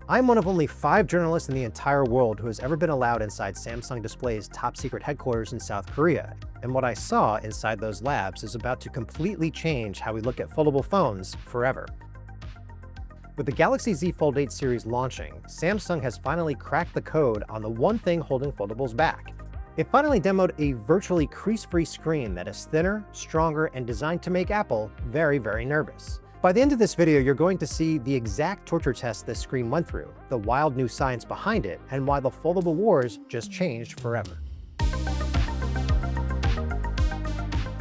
I'm one of only 5 journalists in the entire world who has ever been allowed inside Samsung Display's top secret headquarters in South Korea, and what I saw inside those labs is about to completely change how we look at foldable phones forever. With the Galaxy Z Fold 8 series launching, Samsung has finally cracked the code on the one thing holding foldables back. It finally demoed a virtually crease-free screen that is thinner, stronger, and designed to make Apple very, very nervous. By the end of this video, you're going to see the exact torture test this screen went through, the wild new science behind it, and why the foldable wars just changed forever.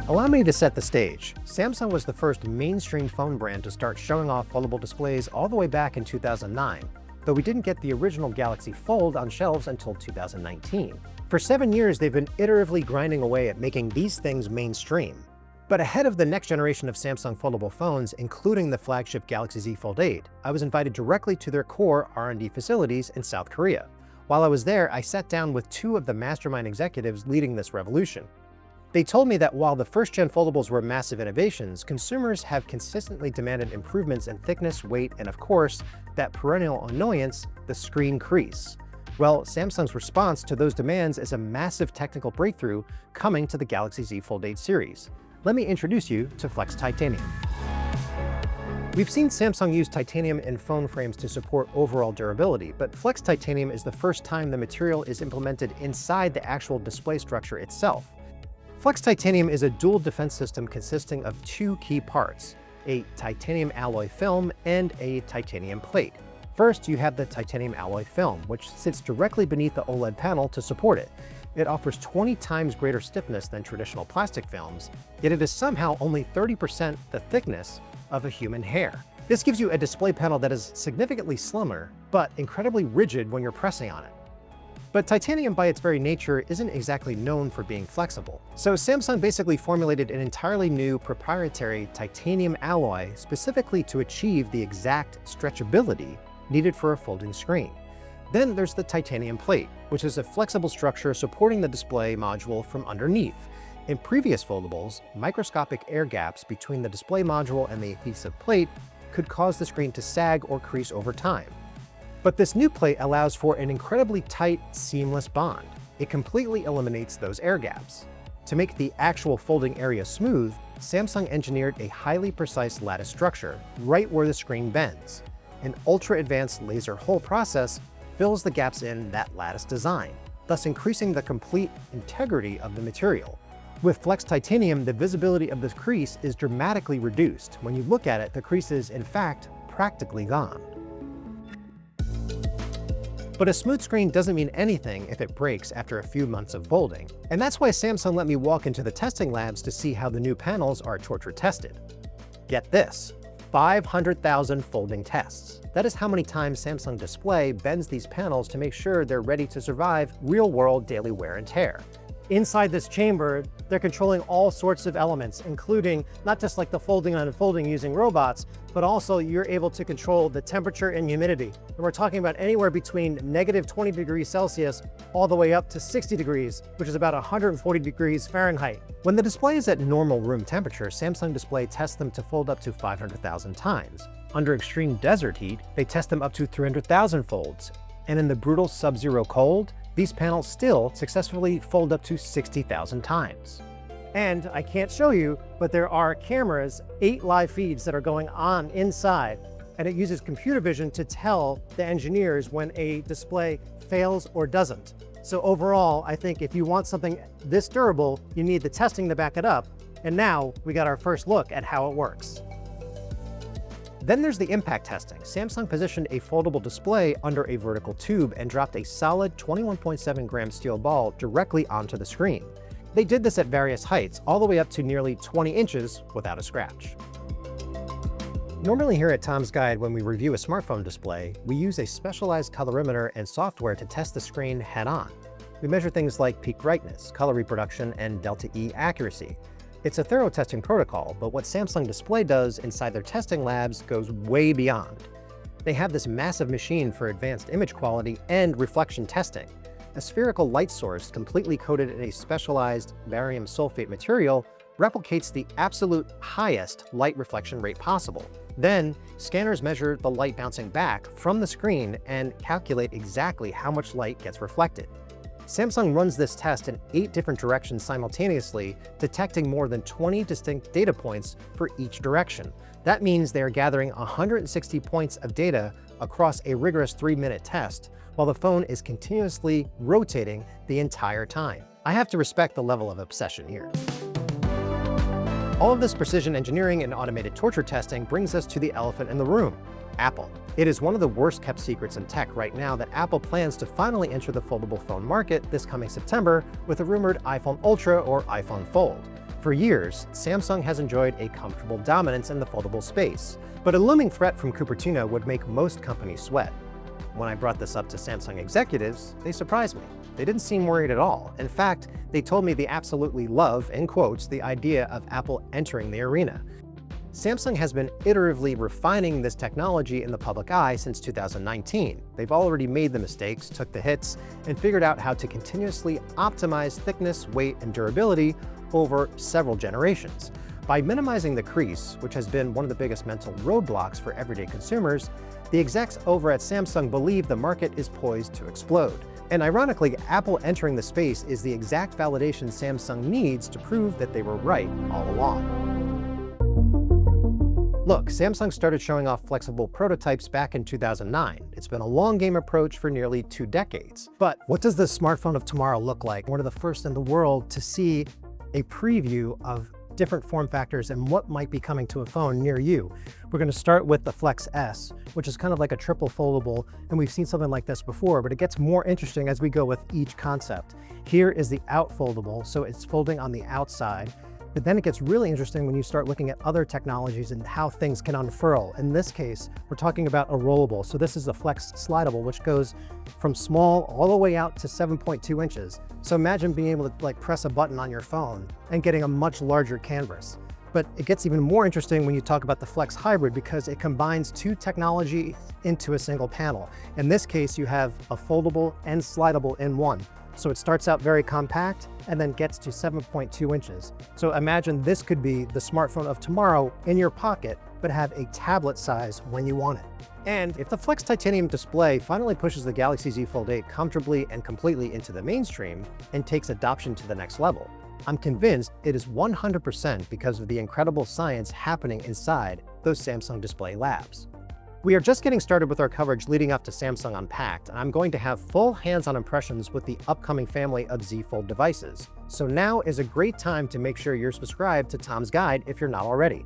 Allow me to set the stage. Samsung was the first mainstream phone brand to start showing off foldable displays all the way back in 2009, though we didn't get the original Galaxy Fold on shelves until 2019. For 7 years, they've been iteratively grinding away at making these things mainstream. But ahead of the next generation of Samsung foldable phones, including the flagship Galaxy Z Fold 8, I was invited directly to their core R&D facilities in South Korea. While I was there, I sat down with 2 of the mastermind executives leading this revolution. They told me that while the first-gen foldables were massive innovations, consumers have consistently demanded improvements in thickness, weight, and of course, that perennial annoyance, the screen crease. Well, Samsung's response to those demands is a massive technical breakthrough coming to the Galaxy Z Fold 8 series. Let me introduce you to Flex Titanium. We've seen Samsung use titanium in phone frames to support overall durability, but Flex Titanium is the first time the material is implemented inside the actual display structure itself. Flex Titanium is a dual defense system consisting of 2 key parts, a titanium alloy film and a titanium plate. First, you have the titanium alloy film, which sits directly beneath the OLED panel to support it. It offers 20 times greater stiffness than traditional plastic films, yet it is somehow only 30% the thickness of a human hair. This gives you a display panel that is significantly slimmer, but incredibly rigid when you're pressing on it. But titanium by its very nature isn't exactly known for being flexible. So Samsung basically formulated an entirely new proprietary titanium alloy specifically to achieve the exact stretchability needed for a folding screen. Then there's the titanium plate, which is a flexible structure supporting the display module from underneath. In previous foldables, microscopic air gaps between the display module and the adhesive plate could cause the screen to sag or crease over time. But this new plate allows for an incredibly tight, seamless bond. It completely eliminates those air gaps. To make the actual folding area smooth, Samsung engineered a highly precise lattice structure right where the screen bends. An ultra-advanced laser hole process fills the gaps in that lattice design, thus increasing the complete integrity of the material. With Flex Titanium, the visibility of the crease is dramatically reduced. When you look at it, the crease is, in fact, practically gone. But a smooth screen doesn't mean anything if it breaks after a few months of folding. And that's why Samsung let me walk into the testing labs to see how the new panels are torture tested. Get this, 500,000 folding tests. That is how many times Samsung Display bends these panels to make sure they're ready to survive real-world daily wear and tear. Inside this chamber, they're controlling all sorts of elements, including not just like the folding and unfolding using robots, but also you're able to control the temperature and humidity. And we're talking about anywhere between negative 20 degrees Celsius all the way up to 60 degrees, which is about 140 degrees Fahrenheit. When the display is at normal room temperature, Samsung Display tests them to fold up to 500,000 times. Under extreme desert heat, they test them up to 300,000 folds. And in the brutal sub-zero cold, these panels still successfully fold up to 60,000 times. And I can't show you, but there are cameras, 8 live feeds that are going on inside, and it uses computer vision to tell the engineers when a display fails or doesn't. So overall, I think if you want something this durable, you need the testing to back it up. And now we got our first look at how it works. Then there's the impact testing. Samsung positioned a foldable display under a vertical tube and dropped a solid 21.7 gram steel ball directly onto the screen. They did this at various heights, all the way up to nearly 20 inches without a scratch. Normally here at Tom's Guide, when we review a smartphone display, we use a specialized colorimeter and software to test the screen head-on. We measure things like peak brightness, color reproduction, and delta E accuracy. It's a thorough testing protocol, but what Samsung Display does inside their testing labs goes way beyond. They have this massive machine for advanced image quality and reflection testing. A spherical light source completely coated in a specialized barium sulfate material replicates the absolute highest light reflection rate possible. Then, scanners measure the light bouncing back from the screen and calculate exactly how much light gets reflected. Samsung runs this test in 8 different directions simultaneously, detecting more than 20 distinct data points for each direction. That means they are gathering 160 points of data across a rigorous 3-minute test, while the phone is continuously rotating the entire time. I have to respect the level of obsession here. All of this precision engineering and automated torture testing brings us to the elephant in the room: Apple. It is one of the worst kept secrets in tech right now that Apple plans to finally enter the foldable phone market this coming September with a rumored iPhone Ultra or iPhone Fold. For years, Samsung has enjoyed a comfortable dominance in the foldable space, but a looming threat from Cupertino would make most companies sweat. When I brought this up to Samsung executives, they surprised me. They didn't seem worried at all. In fact, they told me they absolutely love, in quotes, the idea of Apple entering the arena. Samsung has been iteratively refining this technology in the public eye since 2019. They've already made the mistakes, took the hits, and figured out how to continuously optimize thickness, weight, and durability over several generations. By minimizing the crease, which has been one of the biggest mental roadblocks for everyday consumers, the execs over at Samsung believe the market is poised to explode. And ironically, Apple entering the space is the exact validation Samsung needs to prove that they were right all along. Look, Samsung started showing off flexible prototypes back in 2009. It's been a long game approach for nearly 2 decades. But what does the smartphone of tomorrow look like? One of the first in the world to see a preview of different form factors and what might be coming to a phone near you. We're going to start with the Flex S, which is kind of like a triple foldable, and we've seen something like this before, but it gets more interesting as we go with each concept. Here is the Out foldable, so it's folding on the outside. But then it gets really interesting when you start looking at other technologies and how things can unfurl. In this case, we're talking about a rollable. So this is the Flex Slidable, which goes from small all the way out to 7.2 inches. So imagine being able to press a button on your phone and getting a much larger canvas. But it gets even more interesting when you talk about the Flex Hybrid because it combines 2 technology into a single panel. In this case, you have a foldable and slidable in one. So it starts out very compact and then gets to 7.2 inches. So imagine this could be the smartphone of tomorrow in your pocket, but have a tablet size when you want it. And if the Flex Titanium display finally pushes the Galaxy Z Fold 8 comfortably and completely into the mainstream and takes adoption to the next level, I'm convinced it is 100% because of the incredible science happening inside those Samsung display labs. We are just getting started with our coverage leading up to Samsung Unpacked, and I'm going to have full hands-on impressions with the upcoming family of Z Fold devices. So now is a great time to make sure you're subscribed to Tom's Guide if you're not already.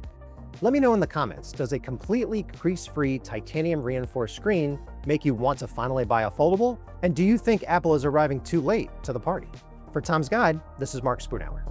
Let me know in the comments, does a completely crease-free titanium reinforced screen make you want to finally buy a foldable? And do you think Apple is arriving too late to the party? For Tom's Guide, this is Mark Spoonhour.